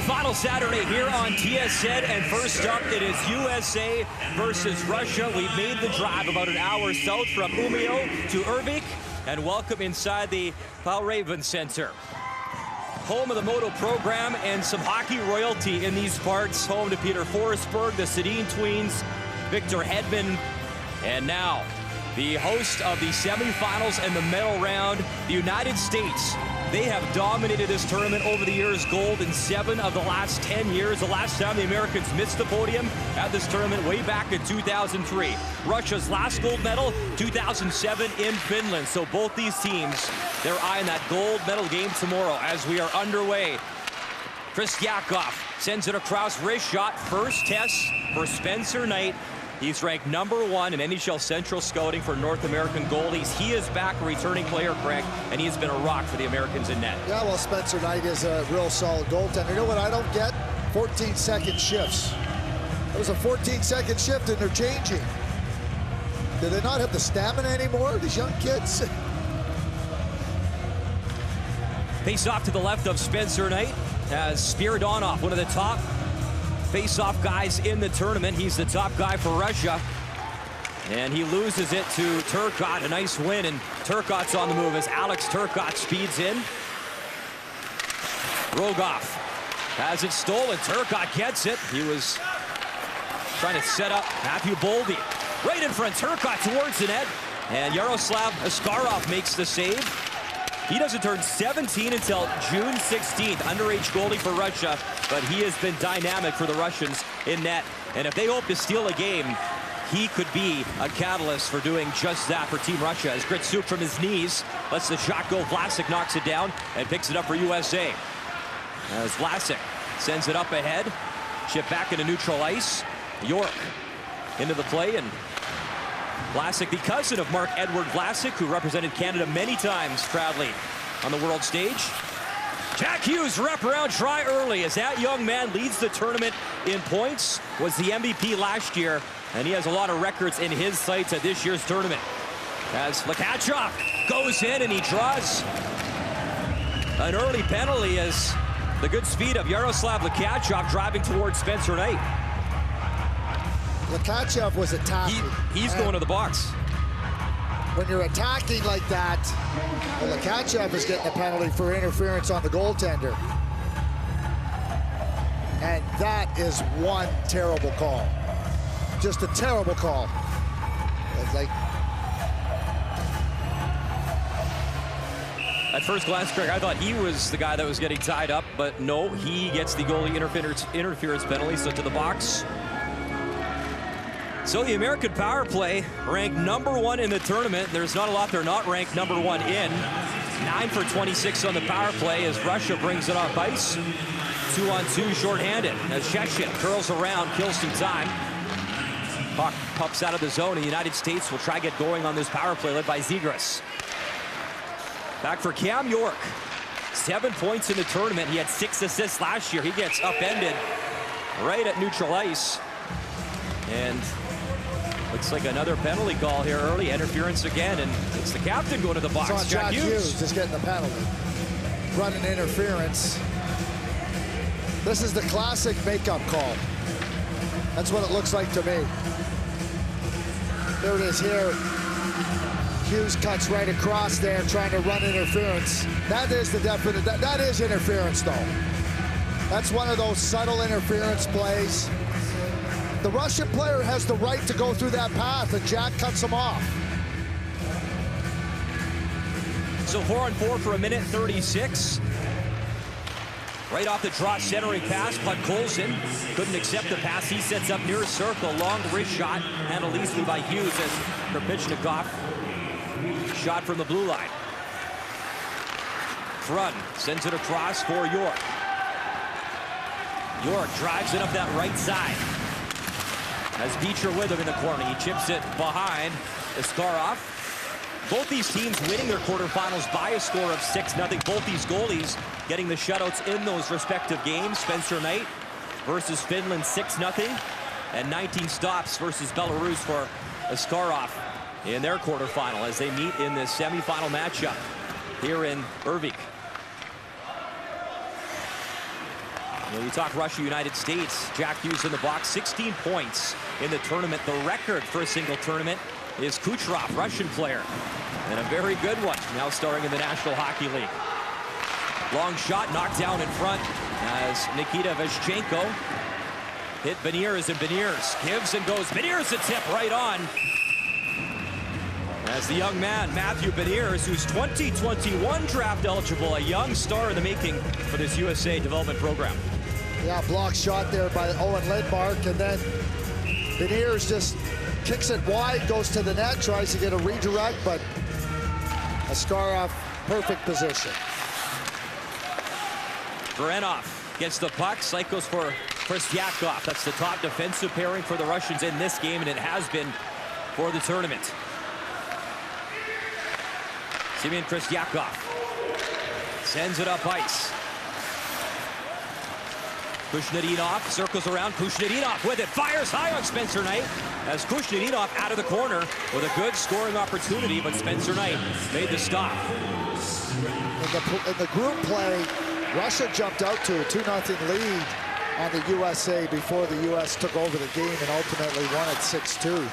Semifinal Saturday here on TSN, and first up it is USA versus Russia. We've made the drive about an hour south from Umeå to Ervik, and welcome inside the Valraven Center. Home of the Moto program and some hockey royalty in these parts. Home to Peter Forsberg, the Sedin twins, Victor Hedman, and now the host of the semifinals and the medal round, the United States. They have dominated this tournament over the years, gold in 7 of the last 10 years. The last time the Americans missed the podium at this tournament way back in 2003. Russia's last gold medal, 2007 in Finland. So both these teams, they're eyeing that gold medal game tomorrow as we are underway. Kristyakov sends it across, wrist shot, first test for Spencer Knight. He's ranked #1 in NHL Central Scouting for North American goalies. He is back, a returning player, Craig, and he has been a rock for the Americans in net. Yeah, well, Spencer Knight is a real solid goaltender. You know what I don't get? 14-second shifts. It was a 14-second shift, and they're changing. Do they not have the stamina anymore, these young kids? Face off to the left of Spencer Knight as Spiridonov, one of the top face-off guys in the tournament. He's the top guy for Russia. And he loses it to Turcotte. A nice win, and Turcotte's on the move as Alex Turcotte speeds in. Rogoff has it stolen. Turcotte gets it. He was trying to set up Matthew Boldy. Right in front, Turcotte towards the net. And Yaroslav Askarov makes the save. He doesn't turn 17 until June 16th. Underage goalie for Russia, but he has been dynamic for the Russians in net. And if they hope to steal a game, he could be a catalyst for doing just that for Team Russia. As Gritsuk from his knees lets the shot go. Vlasic knocks it down and picks it up for USA. As Vlasic sends it up ahead. Chip back into neutral ice. York into the play, and Vlasic, the cousin of Mark-Edward Vlasic, who represented Canada many times proudly on the world stage. Jack Hughes, wraparound try early as that young man leads the tournament in points, was the MVP last year, and he has a lot of records in his sights at this year's tournament. As Lekachov goes in and he draws an early penalty as the good speed of Yaroslav Lekachov driving towards Spencer Knight. Lekachev was attacking. He's going to the box. When you're attacking like that, well, Lekachev is getting a penalty for interference on the goaltender. And that is one terrible call. Just a terrible call. It's like, at first glance, Craig, I thought he was the guy that was getting tied up, but no, he gets the goalie interference penalty, so to the box. So the American power play ranked #1 in the tournament. There's not a lot they're not ranked #1 in. 9 for 26 on the power play as Russia brings it off ice. 2-on-2 shorthanded as Sheshin curls around, kills some time. Puck pops out of the zone, and the United States will try to get going on this power play led by Zegras. Back for Cam York. 7 points in the tournament. He had 6 assists last year. He gets upended right at neutral ice. And looks like another penalty call here early. Interference again, and it's the captain going to the box. so Jack Hughes is getting the penalty. Running interference. This is the classic makeup call. That's what it looks like to me. There it is here. Hughes cuts right across there, trying to run interference. That is the definite, that is interference though. That's one of those subtle interference plays. The Russian player has the right to go through that path, and Jack cuts him off. So 4-on-4 for 1:36. Right off the draw, centering pass, but Colson couldn't accept the pass. He sets up near circle, long wrist shot, handled easily by Hughes as Perpichnikov shot from the blue line. Front sends it across for York. York drives it up that right side. As Beecher with him in the corner, he chips it behind Askarov. Both these teams winning their quarterfinals by a score of 6-0. Both these goalies getting the shutouts in those respective games. Spencer Knight versus Finland 6-0, and 19 stops versus Belarus for Askarov in their quarterfinal as they meet in this semifinal matchup here in Ervik. You talk Russia, United States. Jack Hughes in the box, 16 points in the tournament. The record for a single tournament is Kucherov, Russian player, and a very good one, now starring in the National Hockey League. Long shot, knocked down in front as Nikita Veshchenko hit Beniers, and Beniers gives and goes. Beniers a tip right on. As the young man, Matthew Beniers, who's 2021 draft eligible, a young star in the making for this USA development program. Yeah, block shot there by Owen Lindmark, and then Beniers just kicks it wide, goes to the net, tries to get a redirect, but Askarov, perfect position. Goranov gets the puck, cycles for Kristyakov. That's the top defensive pairing for the Russians in this game, and it has been for the tournament. Semyon Kristyakov sends it up ice. Kushnetinov circles around. Kushnetinov with it, fires high on Spencer Knight as Kushnetinov out of the corner with a good scoring opportunity, but Spencer Knight made the stop. In the group play, Russia jumped out to a 2-0 lead on the USA before the U.S. took over the game and ultimately won at 6-2.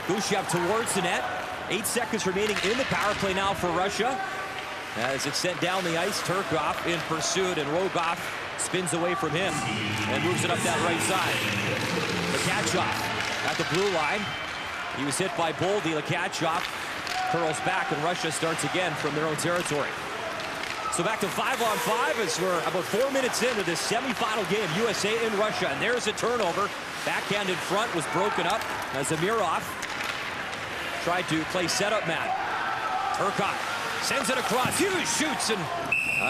Gushchev towards the net. 8 seconds remaining in the power play now for Russia. As it's sent down the ice, Turkov in pursuit, and Rogoff spins away from him and moves it up that right side. Lekachov at the blue line. He was hit by Boldy. Lekachov curls back, and Russia starts again from their own territory. So back to 5-on-5 as we're about 4 minutes into this semifinal game, USA in Russia. And there's a turnover. Backhand in front was broken up as Amirov tried to play setup man. Turcotte sends it across. Hughes shoots, and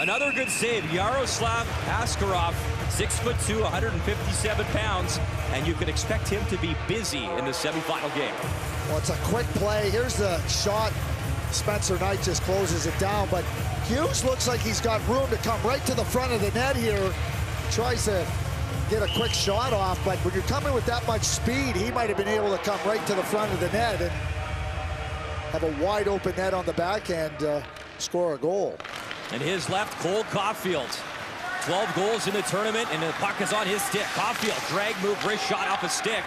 another good save. Yaroslav Askarov, 6'2", 157 pounds, and you can expect him to be busy in the semifinal game. Well, it's a quick play. Here's the shot. Spencer Knight just closes it down, but Hughes looks like he's got room to come right to the front of the net here. Tries to get a quick shot off, but when you're coming with that much speed, he might have been able to come right to the front of the net and have a wide open net on the backhand, score a goal. And his left, Cole Caulfield. 12 goals in the tournament, and the puck is on his stick. Caulfield, drag move, wrist shot off a stick.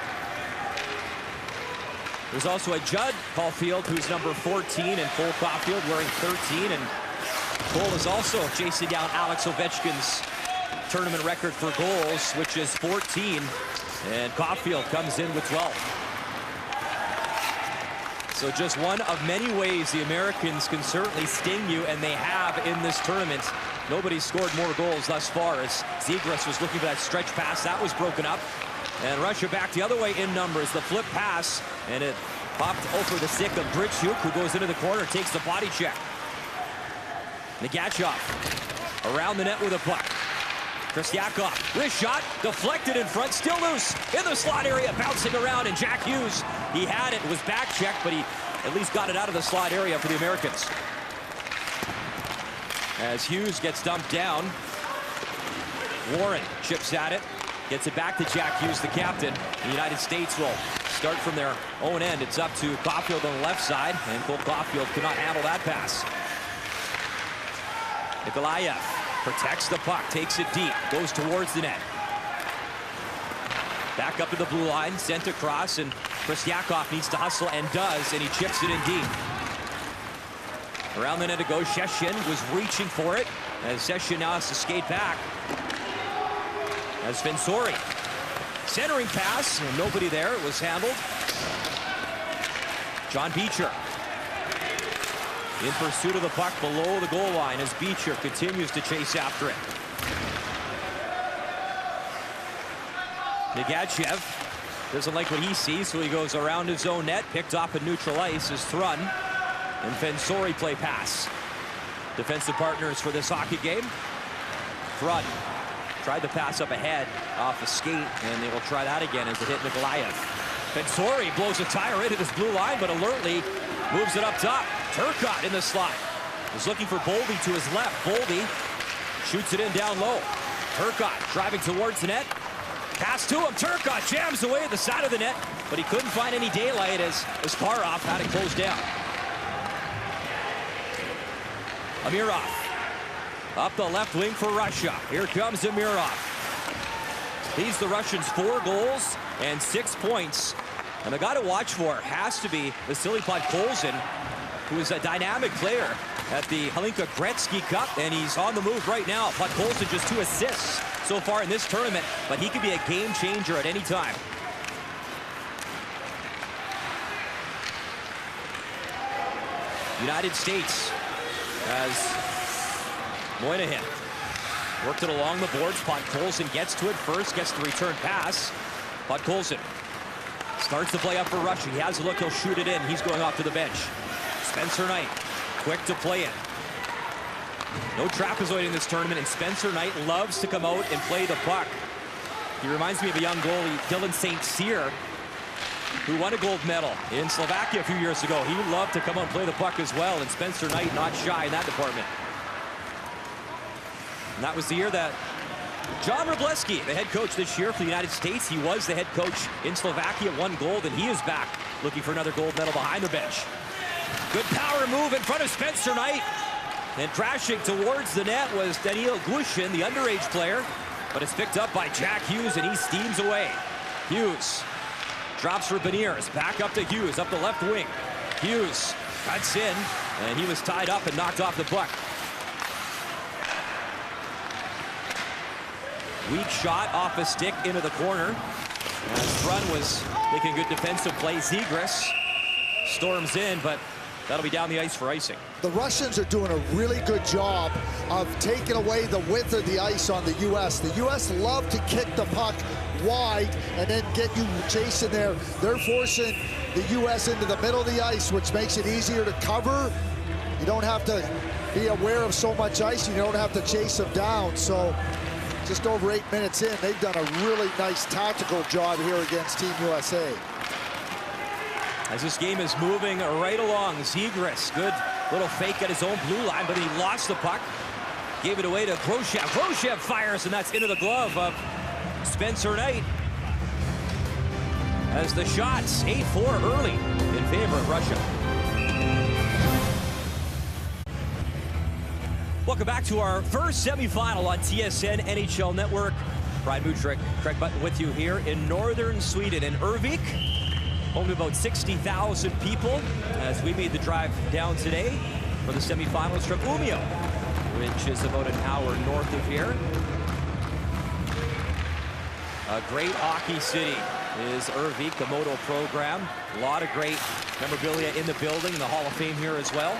There's also a Judd Caulfield, who's number 14, and Cole Caulfield wearing 13. And Cole is also chasing down Alex Ovechkin's tournament record for goals, which is 14. And Caulfield comes in with 12. So just one of many ways the Americans can certainly sting you, and they have in this tournament. Nobody's scored more goals thus far as Zegras was looking for that stretch pass. That was broken up. And Russia back the other way in numbers. The flip pass, and it popped over the stick of Britchuk, who goes into the corner, takes the body check. Negachev around the net with a puck. Kristyakov, wrist shot, deflected in front, still loose in the slot area, bouncing around, and Jack Hughes, he had it, was back checked, but he at least got it out of the slot area for the Americans. As Hughes gets dumped down, Warren chips at it, gets it back to Jack Hughes, the captain. The United States will start from their own end. It's up to Caulfield on the left side, and Cole Caulfield cannot handle that pass. Nikolaev protects the puck, takes it deep, goes towards the net. Back up to the blue line, sent across, and Kristyakov needs to hustle, and does, and he chips it in deep. Around the net it goes. Sheshin was reaching for it, as Sheshin now has to skate back. As Fensori, centering pass, and nobody there, it was handled. John Beecher in pursuit of the puck below the goal line as Beecher continues to chase after it. Negachev doesn't like what he sees, so he goes around his own net, picked off at neutral ice as Thrun and Fensori play pass. Defensive partners for this hockey game. Thrun tried the pass up ahead off a skate, and they will try that again as it hit Nikolaev. Fensori blows a tire into this blue line, but alertly moves it up top. Turcotte in the slot. Is looking for Boldy to his left. Boldy shoots it in down low. Turcotte driving towards the net. Pass to him. Turcotte jams away at the side of the net, but he couldn't find any daylight as Askarov had it closed down. Amirov up the left wing for Russia. Here comes Amirov. Leads the Russians 4 goals and 6 points. And the guy to watch for has to be Vasily Podkolzin, who is a dynamic player at the Hlinka Gretzky Cup, and he's on the move right now. Podkolzin just 2 assists so far in this tournament, but he could be a game changer at any time. United States as Moynihan worked it along the boards. Podkolzin gets to it first, gets the return pass. Podkolzin starts the play up for Russia. He has a look, he'll shoot it in. He's going off to the bench. Spencer Knight, quick to play it. No trapezoid in this tournament, and Spencer Knight loves to come out and play the puck. He reminds me of a young goalie, Dylan St. Cyr, who won a gold medal in Slovakia a few years ago. He loved to come out and play the puck as well, and Spencer Knight not shy in that department. And that was the year that John Wroblewski, the head coach this year for the United States, he was the head coach in Slovakia, won gold, and he is back looking for another gold medal behind the bench. Good power move in front of Spencer Knight. And crashing towards the net was Daniil Gushin, the underage player. But it's picked up by Jack Hughes, and he steams away. Hughes drops for Beniers. Back up to Hughes, up the left wing. Hughes cuts in, and he was tied up and knocked off the puck. Weak shot off a stick into the corner. As Brunn was making a good defensive play. Zegras storms in, but that'll be down the ice for icing. The Russians are doing a really good job of taking away the width of the ice on the U.S. The U.S. love to kick the puck wide and then get you chasing there. They're forcing the U.S. into the middle of the ice, which makes it easier to cover. You don't have to be aware of so much ice. You don't have to chase them down. So just over 8 minutes in, they've done a really nice tactical job here against Team USA. As this game is moving right along, Zegras, good little fake at his own blue line, but he lost the puck. Gave it away to Groshev. Groshev fires, and that's into the glove of Spencer Knight. As the shots, 8-4 early in favor of Russia. Welcome back to our first semifinal on TSN NHL Network. Brian Mutrick, Craig Button with you here in northern Sweden, in Örnsköldsvik. Home to about 60,000 people as we made the drive down today for the semifinals from Umeå, which is about an hour north of here. A great hockey city is Örnsköldsvik, the Moto program. A lot of great memorabilia in the building, the Hall of Fame here as well.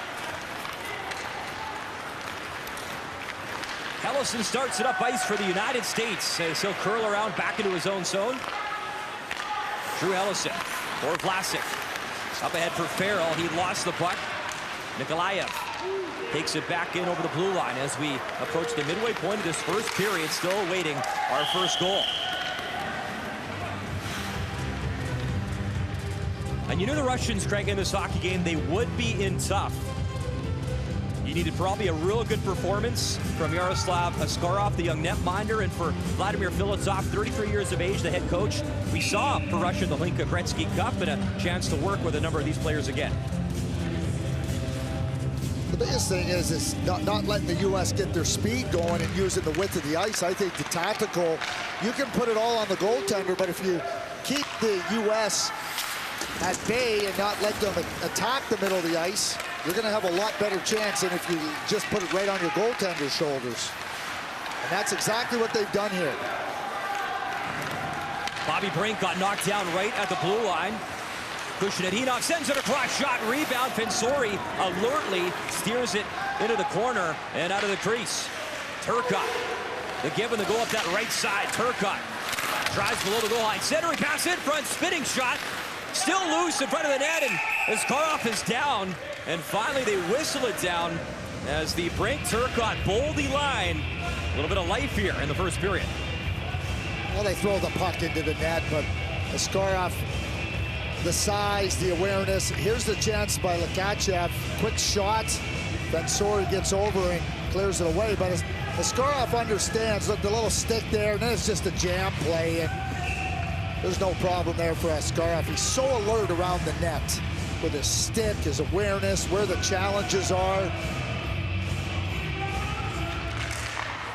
Hellison starts it up ice for the United States as he'll curl around back into his own zone. Drew Hellison for Vlasic. Up ahead for Farrell. He lost the puck. Nikolaev takes it back in over the blue line as we approach the midway point of this first period, still awaiting our first goal. And you knew the Russians, Craig, in this hockey game, they would be in tough. You needed probably a real good performance from Yaroslav Askarov, the young netminder, and for Vladimir Filatov, 33 years of age, the head coach. We saw for Russia the Hlinka Gretzky Cup and a chance to work with a number of these players again. The biggest thing is not letting the U.S. get their speed going and using the width of the ice. I think the tactical, you can put it all on the goaltender, but if you keep the U.S. at bay and not let them attack the middle of the ice, you're going to have a lot better chance than if you just put it right on your goaltender's shoulders. And that's exactly what they've done here. Bobby Brink got knocked down right at the blue line. Kushnedinov sends it across, shot, rebound. Fensori alertly steers it into the corner and out of the crease. Turcotte, the give and the go up that right side. Turcotte drives below the goal line. Centering pass in front, spinning shot. Still loose in front of the net, and Askarov is down. And finally they whistle it down as the Brink-Turcotte Boldy line. A little bit of life here in the first period. Well, they throw the puck into the net, but Askarov, the size, the awareness. Here's the chance by Lekachev. Quick shot. Fensori gets over and clears it away, but Askarov understands. Look, the little stick there, and then it's just a jam play, and there's no problem there for Askarov. He's so alert around the net with his stick, his awareness, where the challenges are.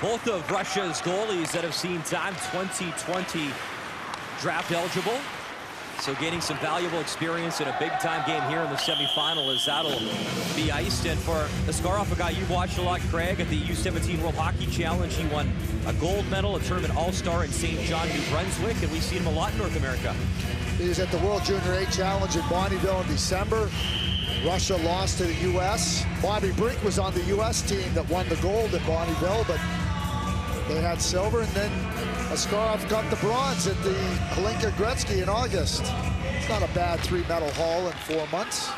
both of Russia's goalies that have seen time 2020 draft eligible. So gaining some valuable experience in a big-time game here in the semifinal as that'll be iced. And for Askarov, a guy you've watched a lot, Craig, at the U17 World Hockey Challenge, he won a gold medal, a tournament all-star in St. John, New Brunswick, and we've seen him a lot in North America. He was at the World Junior A Challenge in Bonneville in December. Russia lost to the U.S. Bobby Brink was on the U.S. team that won the gold at Bonneville, but they had silver, and then Askarov got the bronze at the Hlinka Gretzky in August. It's not a bad 3-medal haul in 4 months.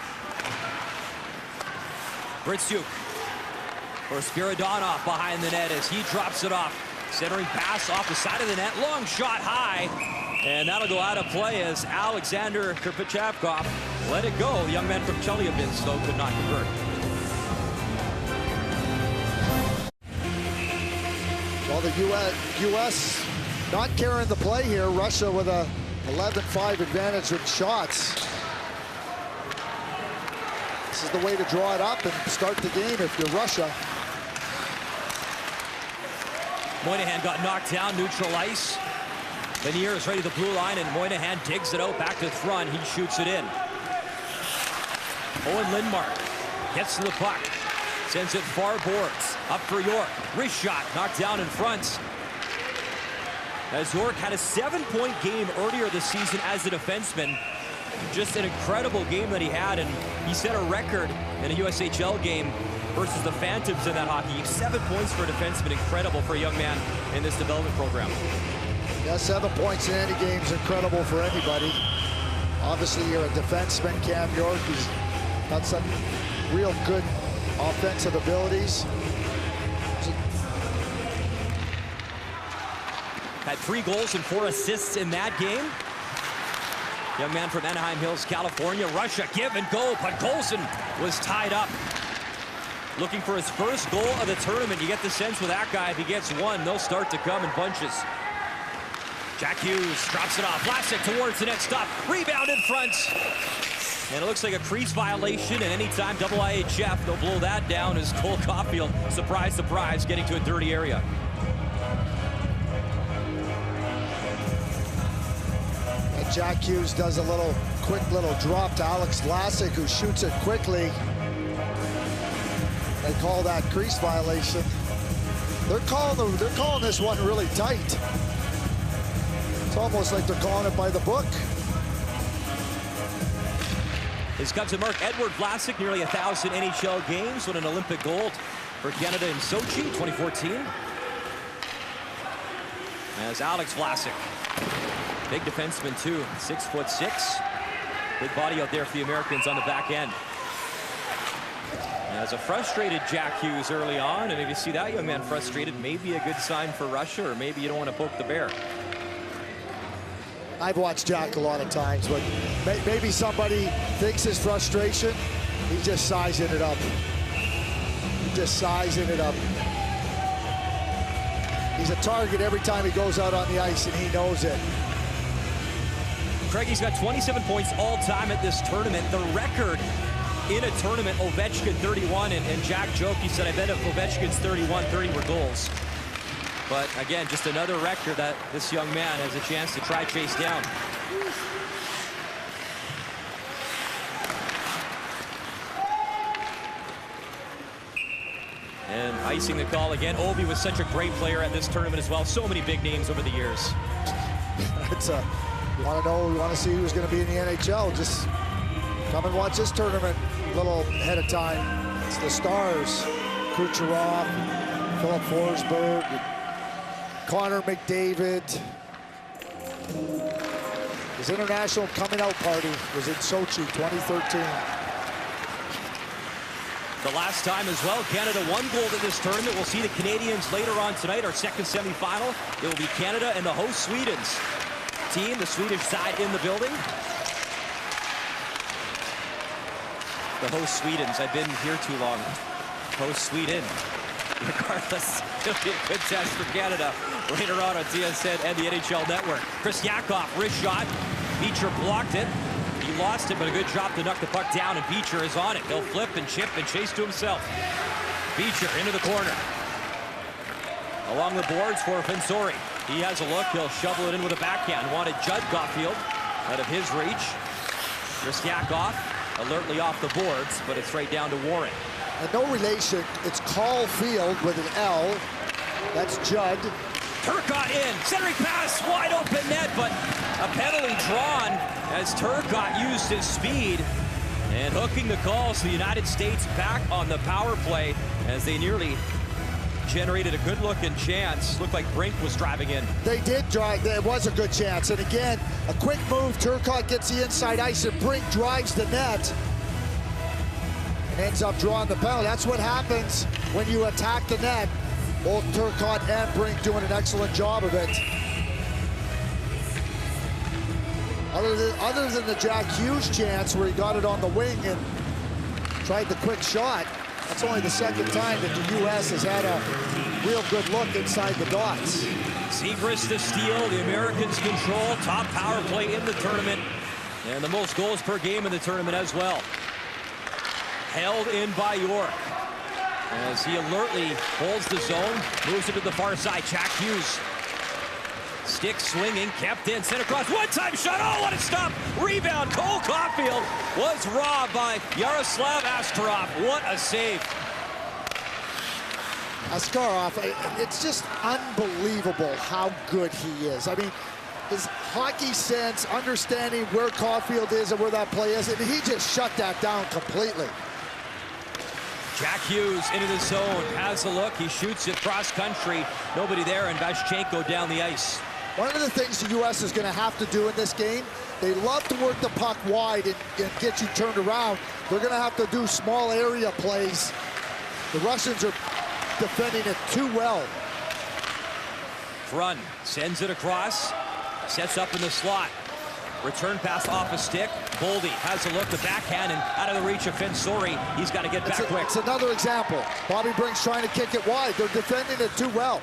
Britzuk for Spiridonov behind the net as he drops it off. Centering pass off the side of the net, long shot high, and that'll go out of play as Alexander Kirpichavkov let it go. The young man from Chelyabinsk, though, could not convert. Well, the U.S. not carrying the play here. Russia with a 11-5 advantage with shots. This is the way to draw it up and start the game if you're Russia. Moynihan got knocked down, neutral ice. Vanier is ready to the blue line, and Moynihan digs it out back to the front. He shoots it in. Owen Lindmark gets to the puck. Sends it far boards. Up for York. Wrist shot knocked down in front. As York had a 7-point game earlier this season as a defenseman. Just an incredible game that he had, and he set a record in a USHL game versus the Phantoms in that hockey. 7 points for a defenseman, incredible for a young man in this development program. Yeah, 7 points in any game is incredible for anybody. Obviously, you're a defenseman. Cam York, he's got some real good offensive abilities. Had 3 goals and 4 assists in that game. Young man from Anaheim Hills, California. Russia give and go, but Golson was tied up. Looking for his first goal of the tournament. You get the sense with that guy, if he gets one, they'll start to come in bunches. Jack Hughes drops it off. Vlasic towards the net, stop. Rebound in front. And it looks like a crease violation, and anytime IIHF, they'll blow that down as Cole Caulfield, surprise, surprise, getting to a dirty area. And Jack Hughes does a quick little drop to Alex Vlasic, who shoots it quickly. They call that crease violation. They're calling this one really tight. It's almost like they're calling it by the book. His Cubs mark Edward Vlasic, nearly 1,000 NHL games, won an Olympic gold for Canada in Sochi 2014. As Alex Vlasic, big defenseman too, 6'6". Big body out there for the Americans on the back end. As a frustrated Jack Hughes early on, and if you see that young man frustrated, maybe a good sign for Russia, or maybe you don't want to poke the bear. I've watched Jack a lot of times, but maybe somebody thinks his frustration, he's just sizing it up. He's just sizing it up. He's a target every time he goes out on the ice, and he knows it. Craig, he's got 27 points all-time at this tournament. The record in a tournament, Ovechkin 31, and Jack joked, he said, I bet if Ovechkin's 31, 30 were goals. But again, just another record that this young man has a chance to try chase down. And icing the call again. Ovi was such a great player at this tournament as well. So many big names over the years. You want to know, you want to see who's going to be in the NHL, just come and watch this tournament a little ahead of time. It's the stars, Kucherov, Philip Forsberg, Connor McDavid. His international coming out party was in Sochi 2013. The last time as well, Canada won gold at this tournament. We'll see the Canadians later on tonight, our second semifinal. It will be Canada and the host Sweden's team, the Swedish side in the building. The host Sweden's, I've been here too long. Host Sweden. Regardless, it'll be a good test for Canada later on TSN and the NHL Network. Chris Yakov, wrist shot. Beecher blocked it. He lost it, but a good job to knock the puck down, and Beecher is on it. He'll flip and chip and chase to himself. Beecher into the corner. along the boards for Fensori. He has a look. He'll shovel it in with a backhand. Wanted Judd Caulfield out of his reach. Ristyakoff alertly off the boards, but it's right down to Warren. And no relation. It's Caulfield with an L. That's Judd. Turcotte in. Centering pass. Wide open net, but a penalty drawn as Turcotte used his speed. And hooking the calls, the United States back on the power play as they nearly generated a good-looking chance. Looked like Brink was driving in. They did drive. It was a good chance. And again, a quick move. Turcotte gets the inside ice, and Brink drives the net and ends up drawing the penalty. That's what happens when you attack the net. Both Turcotte and Brink doing an excellent job of it. Other than the Jack Hughes chance where he got it on the wing and tried the quick shot, that's only the second time that the U.S. has had a real good look inside the dots. Zegras to steal, the Americans control, top power play in the tournament, and the most goals per game in the tournament as well. Held in by York as he alertly holds the zone, moves it to the far side. Jack Hughes, stick swinging, kept in, sent across, one-time shot, oh, what a stop! Rebound, Cole Caulfield was robbed by Yaroslav Askarov. What a save. Askarov, it's just unbelievable how good he is. I mean, his hockey sense, understanding where Caulfield is and where that play is, and he just shut that down completely. Jack Hughes into the zone, has a look, he shoots it cross country, nobody there, and Vashchenko down the ice. One of the things the U.S. is going to have to do in this game, they love to work the puck wide and get you turned around. They're going to have to do small area plays. The Russians are defending it too well. Frun sends it across, sets up in the slot. Return pass off a stick. Boldy has a look, the backhand, and out of the reach of Fensori. He's got to get back quick. It's another example. Bobby Brink's trying to kick it wide. They're defending it too well.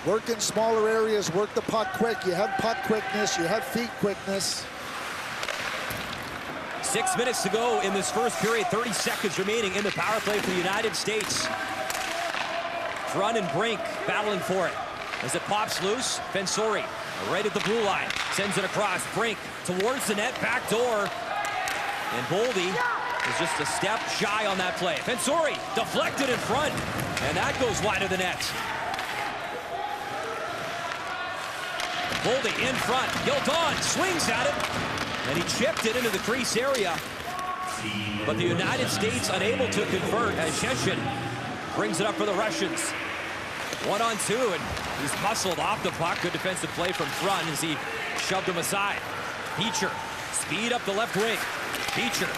Work in smaller areas, work the puck quick. You have puck quickness, you have feet quickness. 6 minutes to go in this first period, 30 seconds remaining in the power play for the United States. Frun and Brink battling for it. As it pops loose, Fensori right at the blue line, sends it across. Brink towards the net, back door. And Boldy is just a step shy on that play. Fensori deflected in front, and that goes wide of the net. Boldy in front, Gildon swings at it, and he chipped it into the crease area. But the United States unable to convert as Sheshin brings it up for the Russians. 1-on-2, and he's muscled off the puck. Good defensive play from Frun as he shoved him aside. Beecher, speed up the left wing. Beecher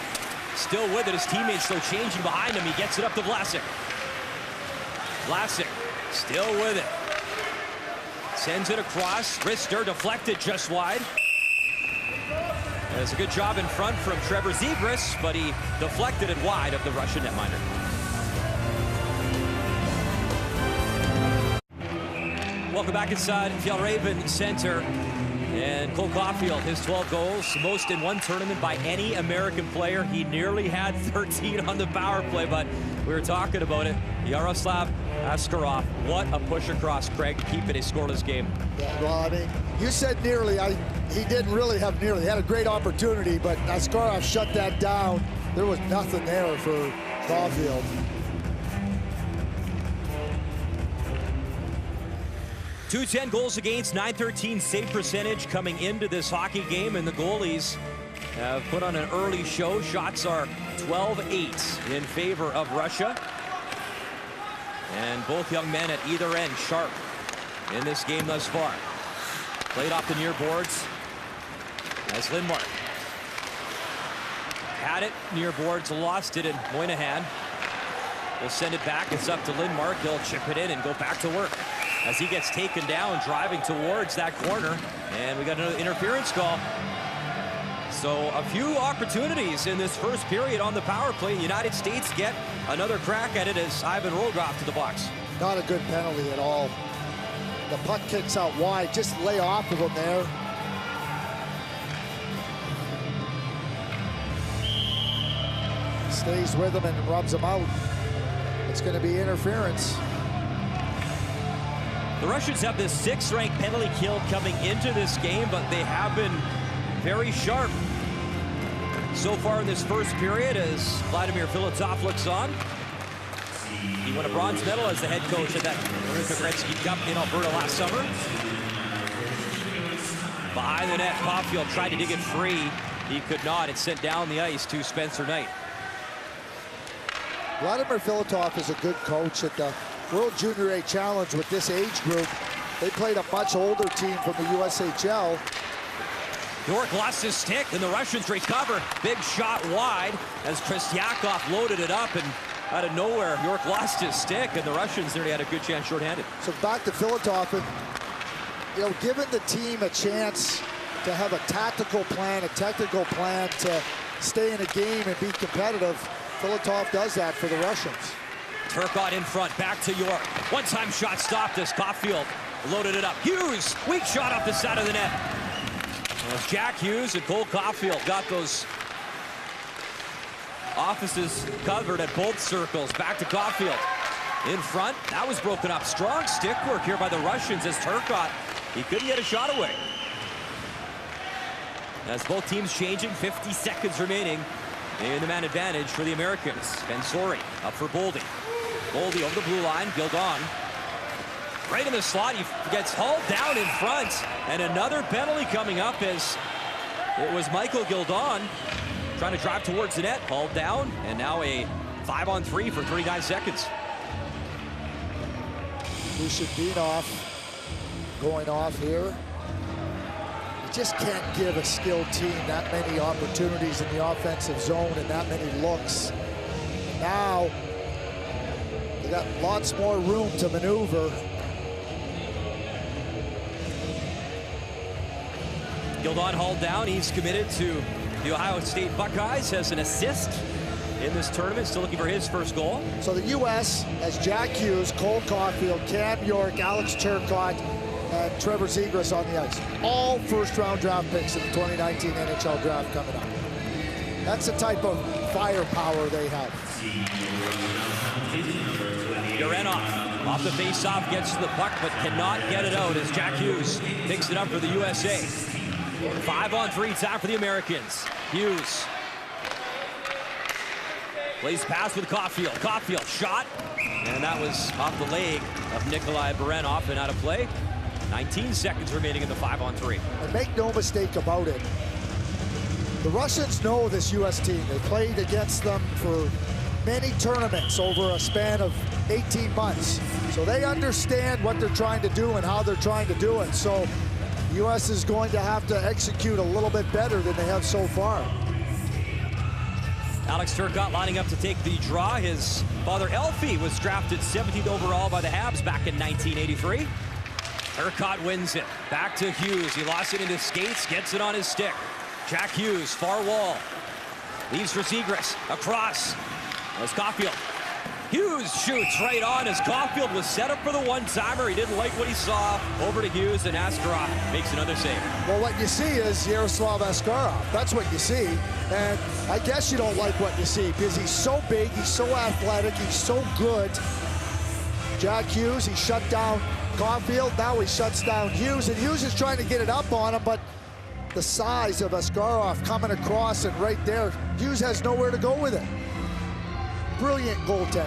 still with it. His teammates still changing behind him. He gets it up to Vlasic. Vlasic still with it. Sends it across. Rister deflected just wide. Does a good job in front from Trevor Zegras, but he deflected it wide of the Russian netminder. Welcome back inside Fjällräven Center. And Cole Caulfield, his 12 goals, most in one tournament by any American player. He nearly had 13 on the power play, but we were talking about it. Yaroslav Askarov, what a push across, Craig, keeping a scoreless game. Yeah, well, I mean, you said nearly. He didn't really have nearly. He had a great opportunity, but Askarov shut that down. There was nothing there for Caulfield. .210 goals against, .913 save percentage coming into this hockey game, and the goalies have put on an early show. Shots are 12-8 in favor of Russia. And both young men at either end sharp in this game thus far. Played off the near boards as Lindmark had it near boards, lost it, and Moynihan will send it back. It's up to Lindmark. He'll chip it in and go back to work as he gets taken down, driving towards that corner. And we got another interference call. So a few opportunities in this first period on the power play. The United States get another crack at it as Ivan Rogoff to the box. Not a good penalty at all. The puck kicks out wide. Just lay off of him there. Stays with him and rubs him out. It's going to be interference. The Russians have the 6th-ranked penalty kill coming into this game, but they have been very sharp so far in this first period as Vladimir Filatov looks on. He won a bronze medal as the head coach at that Marinka Gretzky Cup in Alberta last summer. Behind the net, Caulfield tried to dig it free. He could not. It sent down the ice to Spencer Knight. Vladimir Filatov is a good coach at the World Junior A Challenge with this age group. They played a much older team from the USHL. York lost his stick, and the Russians recover. Big shot wide as Kristyakov loaded it up, and out of nowhere, York lost his stick, and the Russians nearly had a good chance shorthanded. So back to Filatov, and giving the team a chance to have a tactical plan, a technical plan to stay in a game and be competitive. Filatov does that for the Russians. Turcotte in front, back to York. One-time shot stopped as Caulfield loaded it up. Hughes, weak shot off the side of the net. As Jack Hughes and Cole Caulfield got those offices covered at both circles. Back to Caulfield. In front, that was broken up. Strong stick work here by the Russians as Turcotte, he couldn't get a shot away. As both teams changing, 50 seconds remaining in the man advantage for the Americans. Bensori up for Boldy. Boldy over the blue line, Gildon. Right in the slot, he gets hauled down in front. And another penalty coming up as it was Michael Gildon trying to drive towards the net, hauled down, and now a 5-on-3 for 39 seconds. Kushadinov going off here. You just can't give a skilled team that many opportunities in the offensive zone and that many looks. Now, they got lots more room to maneuver. Gildon hauled down. He's committed to the Ohio State Buckeyes, has an assist in this tournament, still looking for his first goal. So the U.S. has Jack Hughes, Cole Caulfield, Cam York, Alex Turcotte, and Trevor Zegras on the ice. All first-round draft picks in the 2019 NHL draft coming up. That's the type of firepower they have. Urenov off the face-off, gets to the puck, but cannot get it out as Jack Hughes picks it up for the USA. 5-on-3 time for the Americans. Hughes plays pass with Caulfield. Caulfield shot, and that was off the leg of Nikolai Barenov and out of play. 19 seconds remaining in the 5-on-3. And make no mistake about it, the Russians know this U.S. team. They played against them for many tournaments over a span of 18 months. So they understand what they're trying to do and how they're trying to do it. So the U.S. is going to have to execute a little bit better than they have so far. Alex Turcotte lining up to take the draw. His father, Elfie, was drafted 17th overall by the Habs back in 1983. Turcotte wins it. Back to Hughes. He lost it into skates, gets it on his stick. Jack Hughes, far wall. Leaves for Zegras. Across. As Caulfield. Hughes shoots right on as Caulfield was set up for the one-timer. He didn't like what he saw. Over to Hughes, and Askarov makes another save. Well, what you see is Yaroslav Askarov. That's what you see. And I guess you don't like what you see because he's so big, he's so athletic, he's so good. Jack Hughes, he shut down Caulfield. Now he shuts down Hughes, and Hughes is trying to get it up on him, but the size of Askarov coming across and right there, Hughes has nowhere to go with it. Brilliant goaltender.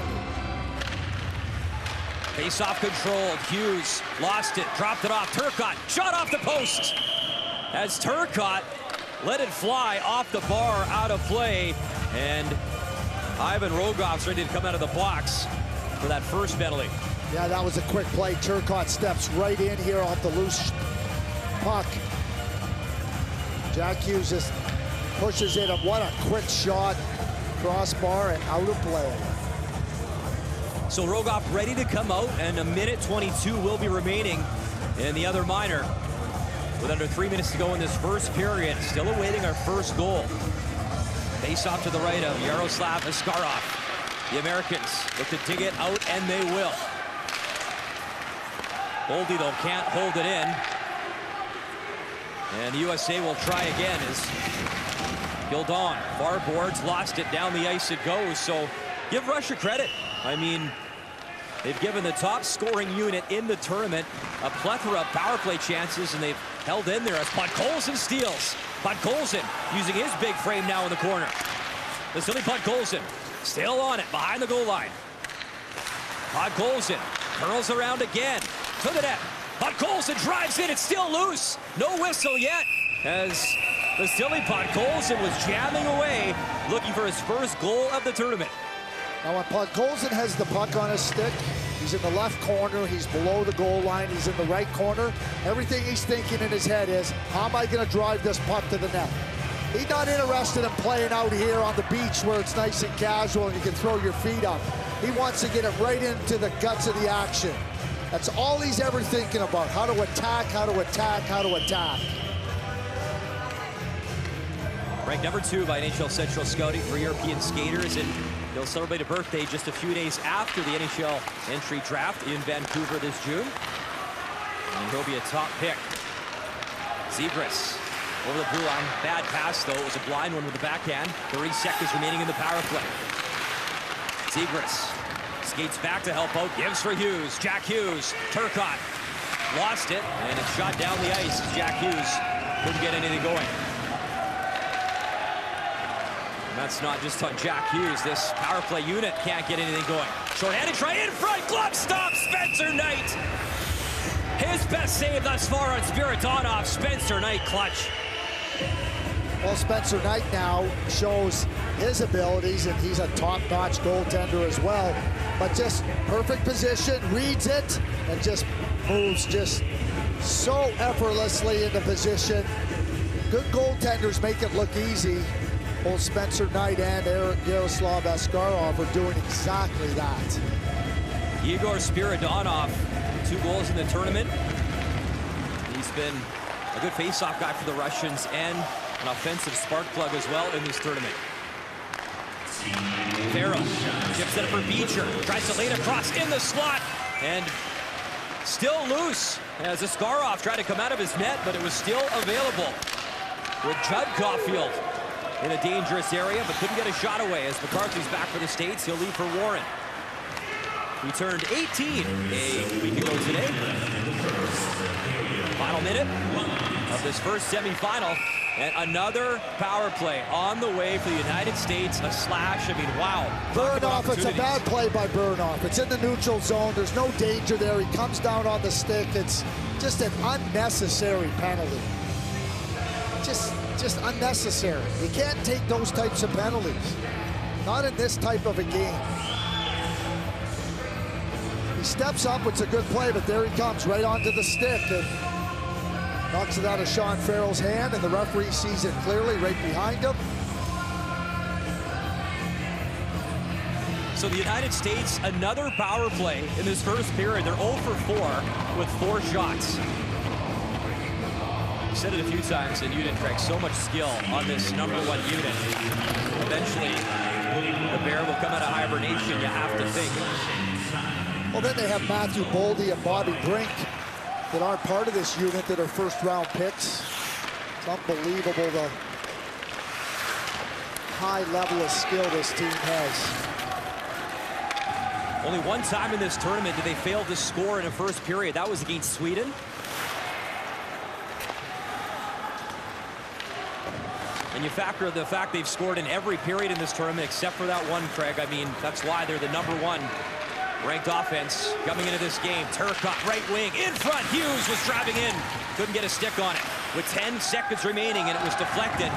Face-off controlled. Hughes lost it, dropped it off. Turcotte shot off the post as Turcotte let it fly off the bar, out of play, and Ivan Rogov's ready to come out of the box for that first penalty. Yeah, that was a quick play. Turcotte steps right in here off the loose puck. Jack Hughes just pushes it, and what a quick shot. Crossbar and out of play. So Rogov ready to come out, and a minute 22 will be remaining in the other minor. With under 3 minutes to go in this first period, still awaiting our first goal. Face off to the right of Yaroslav Askarov. The Americans look to dig it out, and they will. Boldy, though, can't hold it in. And the USA will try again as Gildon, far boards, lost it, down the ice it goes. So give Russia credit. I mean, They've given the top scoring unit in the tournament a plethora of power play chances, and they've held in there as Podkolzin steals. Podkolzin using his big frame now in the corner. Vasily Podkolzin still on it behind the goal line. Podkolzin curls around again to the net. Podkolzin drives in. It's still loose. No whistle yet as Vasily Podkolzin was jamming away, looking for his first goal of the tournament. Now when Podkolzin has the puck on his stick, he's in the left corner, he's below the goal line, he's in the right corner. Everything he's thinking in his head is, how am I going to drive this puck to the net? He's not interested in playing out here on the beach where it's nice and casual and you can throw your feet up. He wants to get it right into the guts of the action. That's all he's ever thinking about, how to attack, how to attack, how to attack. Ranked number 2 by NHL Central Scouting for European skaters, and he'll celebrate a birthday just a few days after the NHL entry draft in Vancouver this June. And he'll be a top pick. Zegras over the blue line. Bad pass, though. It was a blind one with the backhand. 30 seconds remaining in the power play. Zegras skates back to help out. Gives for Hughes. Jack Hughes. Turcotte lost it, and it's shot down the ice as Jack Hughes couldn't get anything going. And that's not just on Jack Hughes. This power play unit can't get anything going. Short-handed try in front. Glove stop. Spencer Knight. His best save thus far on Spiridonov. Spencer Knight clutch. Well, Spencer Knight now shows his abilities, and he's a top-notch goaltender as well. But just perfect position, reads it, and just moves just so effortlessly into position. Good goaltenders make it look easy. Both Spencer Knight and Yaroslav Askarov are doing exactly that. Igor Spiridonov, 2 goals in the tournament. He's been a good face-off guy for the Russians and an offensive spark plug as well in this tournament. Farrell chips it up for Beecher. Tries to lay it across in the slot, and still loose as Askarov tried to come out of his net, but it was still available. With Judd Caulfield in a dangerous area, but couldn't get a shot away as McCarthy's back for the States. He'll leave for Warren. He turned 18 a week ago today. Final minute of this first semifinal, and another power play on the way for the United States. A slash. I mean, wow. Burnoff, it's a bad play by Burnoff. It's in the neutral zone. There's no danger there. He comes down on the stick. It's just an unnecessary penalty. Just unnecessary. You can't take those types of penalties. Not in this type of a game. He steps up, it's a good play, but there he comes right onto the stick and knocks it out of Sean Farrell's hand, and the referee sees it clearly right behind him. So the United States, another power play in this first period. They're 0 for 4 with 4 shots. You said it a few times, and you didn't track so much skill on this #1 unit. Eventually, the bear will come out of hibernation, you have to think. Well, then they have Matthew Boldy and Bobby Brink that aren't part of this unit, that are first-round picks. It's unbelievable the high level of skill this team has. Only one time in this tournament did they fail to score in a first period. That was against Sweden. And you factor the fact they've scored in every period in this tournament except for that one, Craig. I mean, that's why they're the #1 ranked offense coming into this game. Turcotte, right wing, in front. Hughes was driving in. Couldn't get a stick on it. With 10 seconds remaining, and it was deflected.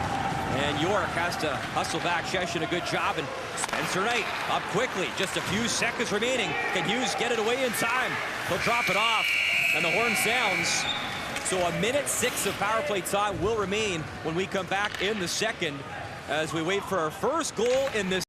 And York has to hustle back. Sheshin, a good job. And Spencer Knight up quickly. Just a few seconds remaining. Can Hughes get it away in time? He'll drop it off. And the horn sounds. So 1:06 of power play time will remain when we come back in the second as we wait for our first goal in this